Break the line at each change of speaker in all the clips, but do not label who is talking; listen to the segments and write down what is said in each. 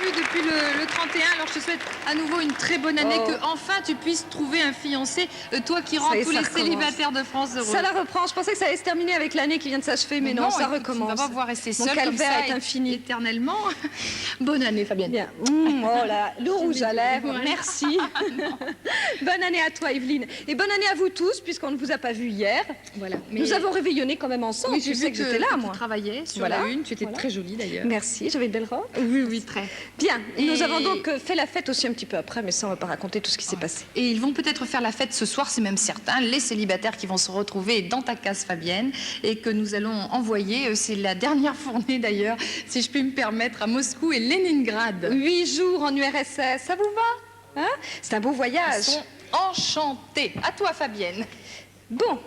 vu depuis le 31. Alors je te souhaite à nouveau une très bonne année, que enfin tu puisses trouver un fiancé, toi qui rends tous les célibataires de France heureux.
Ça la reprend. Je pensais que ça allait se terminer avec l'année qui vient de s'achever, mais non, ça recommence.
Tu ne vas pas pouvoir rester
Mon
seule comme
calvaire
ça
est infini.
éternellement. Bonne année, Fabienne.
Bien. Oh là, le rouge à lèvres. Merci. Bonne année à toi, Evelyne. Et bonne année à vous tous, puisqu'on ne vous a pas vu hier.
Voilà. Mais
nous avons réveillonné quand même ensemble.
Oui,
tu sais que j'étais là, moi.
Tu travaillais sur la une. Tu étais très jolie d'ailleurs.
Merci. J'avais une belle robe.
Oui, oui, très.
Bien. Et nous avons donc fait la fête aussi un petit peu après, mais ça, on va pas raconter tout ce qui s'est passé.
Et ils vont peut-être faire la fête ce soir, c'est même certain, les célibataires qui vont se retrouver dans ta case, Fabienne, et que nous allons envoyer, c'est la dernière fournée d'ailleurs, si je puis me permettre, à Moscou et Leningrad.
8 jours en URSS, ça vous va, hein? C'est un beau voyage.
Ils sont enchantés. À toi, Fabienne.
Bon.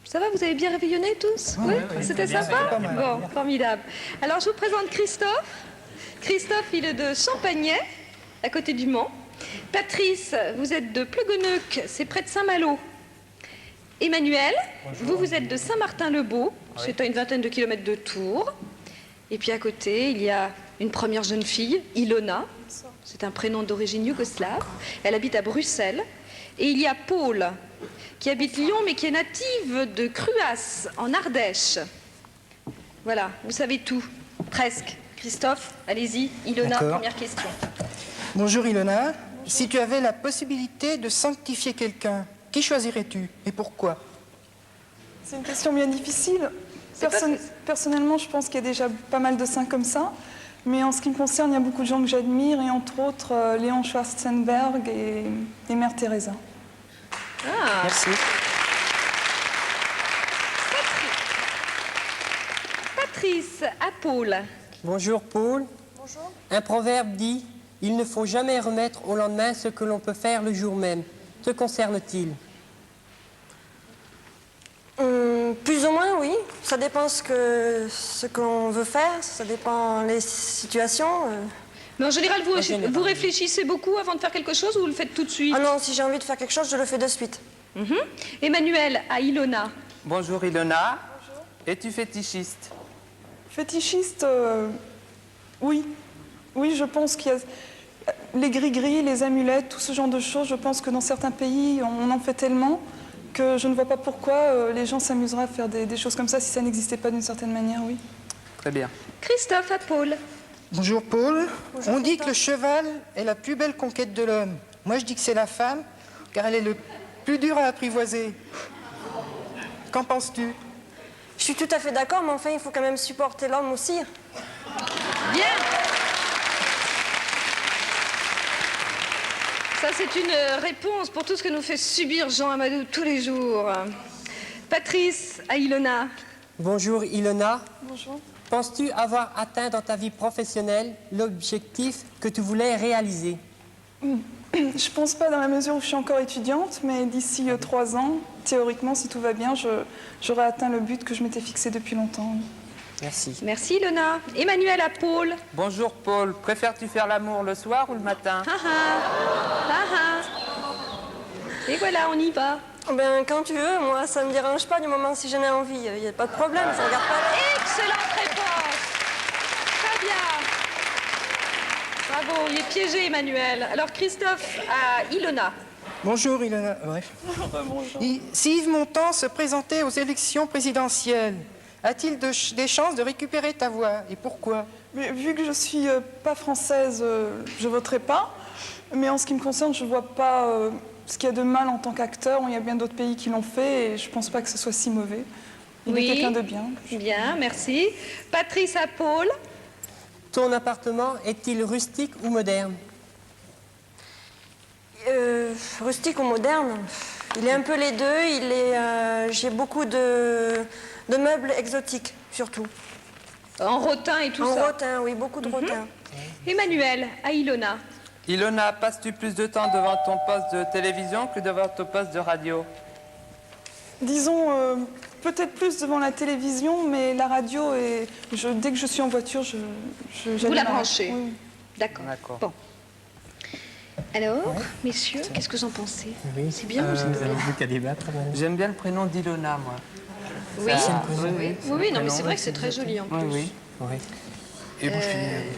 Ça va, vous avez bien réveillonné tous? Oui, c'était sympa? Bon, formidable. Alors, je vous présente Christophe. Christophe, il est de Champagney, à côté du Mans. Patrice, vous êtes de Plegueneuc, c'est près de Saint-Malo. Emmanuel, vous êtes de Saint-Martin-le-Beau, c'est à une vingtaine de kilomètres de Tours. Et puis à côté, il y a une première jeune fille, Ilona. C'est un prénom d'origine yougoslave. Elle habite à Bruxelles. Et il y a Paul, qui habite Lyon, mais qui est native de Cruas, en Ardèche. Voilà, vous savez tout, presque. Christophe, allez-y. Ilona, première question.
Bonjour Ilona. Bonjour. Si tu avais la possibilité de sanctifier quelqu'un, qui choisirais-tu et pourquoi?
C'est une question bien difficile. Personnellement, je pense qu'il y a déjà pas mal de saints comme ça. Mais en ce qui me concerne, il y a beaucoup de gens que j'admire, et entre autres Léon Schwarzenberg et Mère Teresa.
Ah.
Merci.
Patrice, à Paul.
Bonjour Paul.
Bonjour.
Un proverbe dit « Il ne faut jamais remettre au lendemain ce que l'on peut faire le jour même ». Te concerne-t-il?
Plus ou moins, oui. Ça dépend ce que l'on veut faire, ça dépend les situations.
Mais en général, vous réfléchissez beaucoup avant de faire quelque chose ou vous le faites tout de suite?
Ah non, si j'ai envie de faire quelque chose, je le fais de suite.
Emmanuel, à Ilona.
Bonjour Ilona. Bonjour. Es-tu fétichiste?
Fétichiste, oui. Oui, je pense qu'il y a les gris-gris, les amulettes, tout ce genre de choses. Je pense que dans certains pays, on en fait tellement que je ne vois pas pourquoi les gens s'amuseraient à faire des choses comme ça si ça n'existait pas d'une certaine manière, oui.
Très bien.
Christophe, à Paul.
Bonjour Paul.
Bonjour,
On dit
Christophe.
que le cheval est la plus belle conquête de l'homme. Moi je dis que c'est la femme, car elle est le plus dur à apprivoiser. Qu'en penses-tu?
Je suis tout à fait d'accord, mais enfin, il faut quand même supporter l'homme aussi.
Bien. Ça, c'est une réponse pour tout ce que nous fait subir Jean Amadou tous les jours. Patrice, à Ilona.
Bonjour Ilona.
Bonjour.
Penses-tu avoir atteint dans ta vie professionnelle l'objectif que tu voulais réaliser?
Je pense pas dans la mesure où je suis encore étudiante, mais d'ici 3 ans, théoriquement, si tout va bien, j'aurai atteint le but que je m'étais fixé depuis longtemps.
Merci.
Merci, Ilona. Emmanuel, à Paul.
Bonjour Paul. Préfères-tu faire l'amour le soir ou le matin?
Et voilà, on y va.
Ben, quand tu veux, moi, ça me dérange pas du moment si j'en ai envie. Il n'y a pas de problème, je regarde pas.
Excellente réponse. Très bien. Bravo, il est piégé, Emmanuel. Alors, Christophe, à Ilona.
Bonjour Ilona. Bref. Si Yves Montand se présentait aux élections présidentielles, a-t-il des chances de récupérer ta voix et pourquoi?
Mais vu que je suis pas française, je voterai pas. Mais en ce qui me concerne, je vois pas ce qu'il y a de mal en tant qu'acteur. Il y a bien d'autres pays qui l'ont fait et je pense pas que ce soit si mauvais. Il est quelqu'un de bien.
Bien, merci. Patrice, à Paul.
Ton appartement est-il rustique ou moderne?
Rustique ou moderne? Il est un peu les deux. J'ai beaucoup de meubles exotiques, surtout.
En rotin et tout ça.
En rotin, oui, beaucoup de rotin.
Emmanuel, à Ilona.
Ilona, passes-tu plus de temps devant ton poste de télévision que devant ton poste de radio?
Disons, peut-être plus devant la télévision, mais la radio, dès que je suis en voiture,
Vous la branchez.
Oui.
D'accord. Bon. Alors, messieurs, qu'est-ce que vous en pensez? C'est bien ou c'est pas bien?
J'aime bien le prénom d'Ilona, moi.
Oui, non, mais c'est vrai que c'est très joli en plus.
Oui.
Et moi,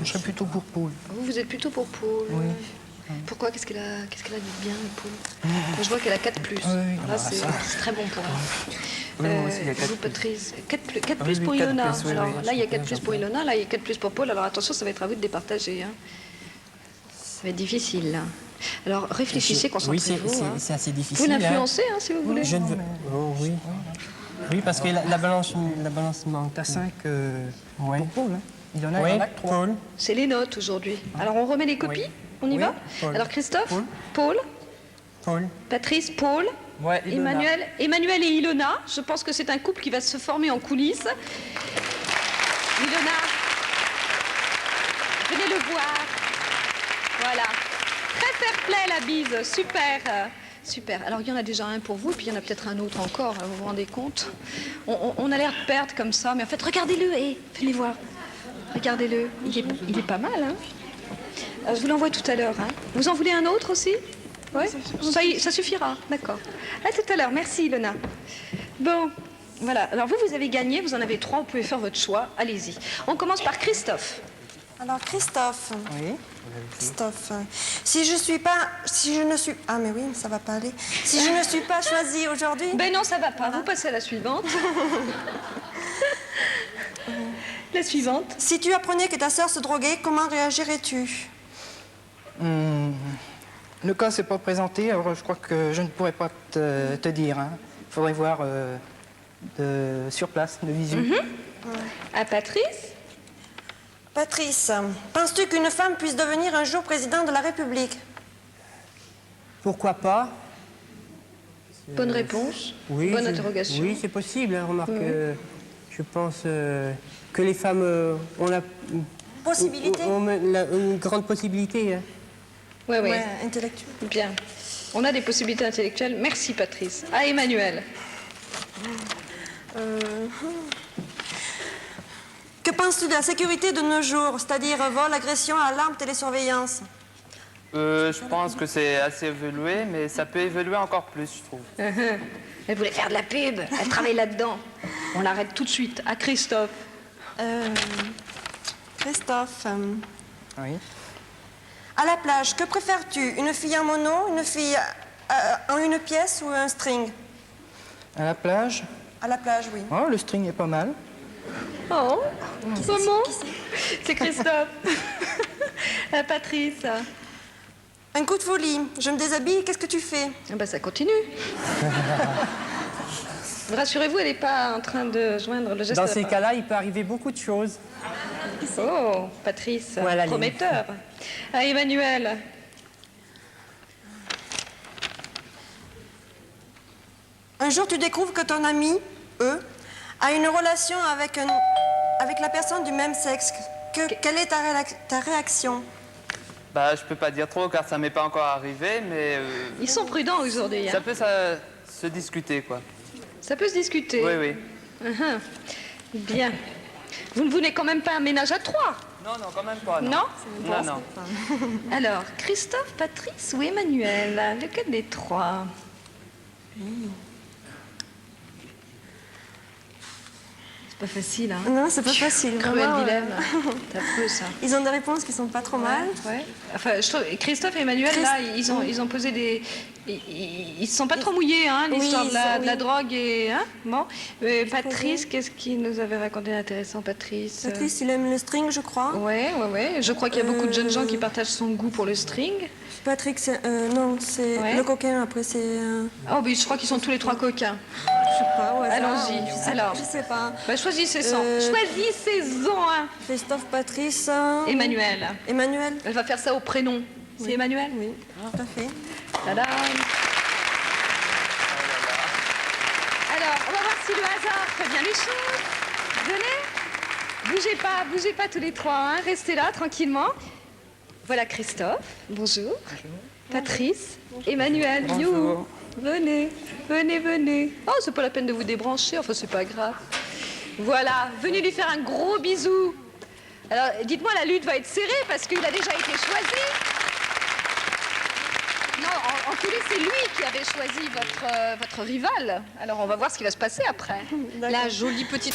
je serais plutôt pour Paul.
Vous êtes plutôt pour Paul.
Oui.
Pourquoi? Qu'est-ce qu'elle a de bien, Paul? Je vois qu'elle a 4+.
Oui,
Là, c'est très bon pour elle.
Oui, moi aussi, il y a 4+.
Vous, Patrice, 4+,
Oui,
pour
4+,
Ilona.
oui,
Alors,
oui,
là, il y a
je
4+ pour Ilona, là, il y a 4+ pour Paul. Alors, attention, ça va être à vous de départager. Hein. Ça va être difficile, là. Alors, réfléchissez,
Oui,
concentrez-vous. Hein.
c'est assez difficile.
Vous l'influencez, hein, si vous voulez.
Je ne veux... Oh, oui. Oui, parce que la balance manque.
T'as 5
Ouais.
pour Paul, hein. Il en a,
Oui,
il en a que 3.
Paul.
C'est les notes aujourd'hui. Alors, on remet les copies? On y
Oui,
va?
Paul.
Alors, Christophe,
Paul.
Paul, Patrice, Paul,
Ouais, Ilona.
Emmanuel et Ilona. Je pense que c'est un couple qui va se former en coulisses. Ilona, venez le voir. Voilà. Très fair play la bise. Super. Super. Alors, il y en a déjà un pour vous, puis il y en a peut-être un autre encore. Vous vous rendez compte? On a l'air de perdre comme ça, mais en fait, regardez-le. Faites-les voir. Regardez-le. Il est pas mal, hein? Je vous l'envoie tout à l'heure. Hein. Vous en voulez un autre aussi? Oui, ça suffira, d'accord. À tout à l'heure, merci Ilona. Bon, voilà. Alors vous avez gagné, vous en avez 3, vous pouvez faire votre choix, allez-y. On commence par Christophe.
Alors, Christophe.
Oui.
Christophe, si je ne suis... Ah, mais oui, ça va pas aller. Si je ne suis pas choisie aujourd'hui...
Ben non, ça va pas. Vous passez à la suivante. La suivante.
Si tu apprenais que ta sœur se droguait, comment réagirais-tu?
Le cas s'est pas présenté, alors je crois que je ne pourrais pas te dire. Il faudrait voir sur place, de visu.
À Patrice.
Patrice, penses-tu qu'une femme puisse devenir un jour président de la République?
Pourquoi pas?
Bonne réponse.
Oui,
Bonne interrogation.
Oui, c'est possible. Hein, remarque, je pense que les femmes ont la...
Possibilité?
Une grande possibilité. Hein.
Oui.
Ouais, intellectuelle.
Bien. On a des possibilités intellectuelles. Merci Patrice. À Emmanuel.
Que penses-tu de la sécurité de nos jours, c'est-à-dire vol, agression, alarme, télésurveillance?
Je pense que c'est assez évolué, mais ça peut évoluer encore plus, je trouve.
Elle voulait faire de la pub. Elle travaille là-dedans. On l'arrête tout de suite. À Christophe.
Christophe,
Oui.
à la plage, que préfères-tu? Une fille en mono, une fille en une pièce ou un string?
À la plage,
À la plage, oui.
oh, le string est pas mal.
Oh, comment? C'est Christophe. Patrice.
Un coup de folie, je me déshabille, qu'est-ce que tu fais?
Ah bah ça continue. Rassurez-vous, elle n'est pas en train de joindre le geste.
Dans
à la
ces
part.
cas-là, il peut arriver beaucoup de choses.
Oh, Patrice,
Voilà,
prometteur. À Emmanuel.
Un jour, tu découvres que ton ami, a une relation avec la personne du même sexe. Quelle est ta réaction?
Bah, je peux pas dire trop car ça m'est pas encore arrivé, mais
Ils sont prudents aujourd'hui. Hein.
ça peut se discuter, quoi.
Ça peut se discuter.
Oui.
Bien. Vous ne voulez quand même pas un ménage à 3?
Non, quand même pas.
Non?
Non.
Alors, Christophe, Patrice ou Emmanuel? Lequel des 3? C'est pas facile, hein?
Non, c'est pas facile.
Cruel
vraiment,
dilemme. C'est affreux, ça.
Ils ont des réponses qui sont pas trop mal.
Ouais. Enfin, je trouve, Christophe et Emmanuel, là, ils ont posé des... Ils se sont pas trop mouillés, hein, l'histoire de la drogue et... Hein, bon. Patrice, qu'est-ce qu'il nous avait raconté d'intéressant, Patrice?
Patrice, il aime le string, je crois.
Ouais. Je crois qu'il y a beaucoup de jeunes gens qui partagent son goût pour le string.
Patrick, c'est... non, c'est
Ouais.
le coquin, après c'est...
Oh, mais je crois qu'ils sont tous les 3 coquins.
je sais pas, au hasard.
Allons-y. Alors,
Je sais pas.
bah, choisissez-en. Choisissez-en un.
Christophe, Patrice...
Emmanuel.
Emmanuel?
Elle va faire ça au prénom. C'est Emmanuel?
Oui, tout à fait.
Tadam. Alors, on va voir si le hasard fait bien les choses. Venez. Bougez pas tous les 3, hein. Restez là, tranquillement. Voilà Christophe. Bonjour. Patrice. Emmanuel. You. Venez. Oh, c'est pas la peine de vous débrancher, enfin, c'est pas grave. Voilà, venez lui faire un gros bisou. Alors, dites-moi, la lutte va être serrée parce qu'il a déjà été choisi. Non, en tous les cas, c'est lui qui avait choisi votre rival. Alors, on va voir ce qui va se passer après. La jolie petite...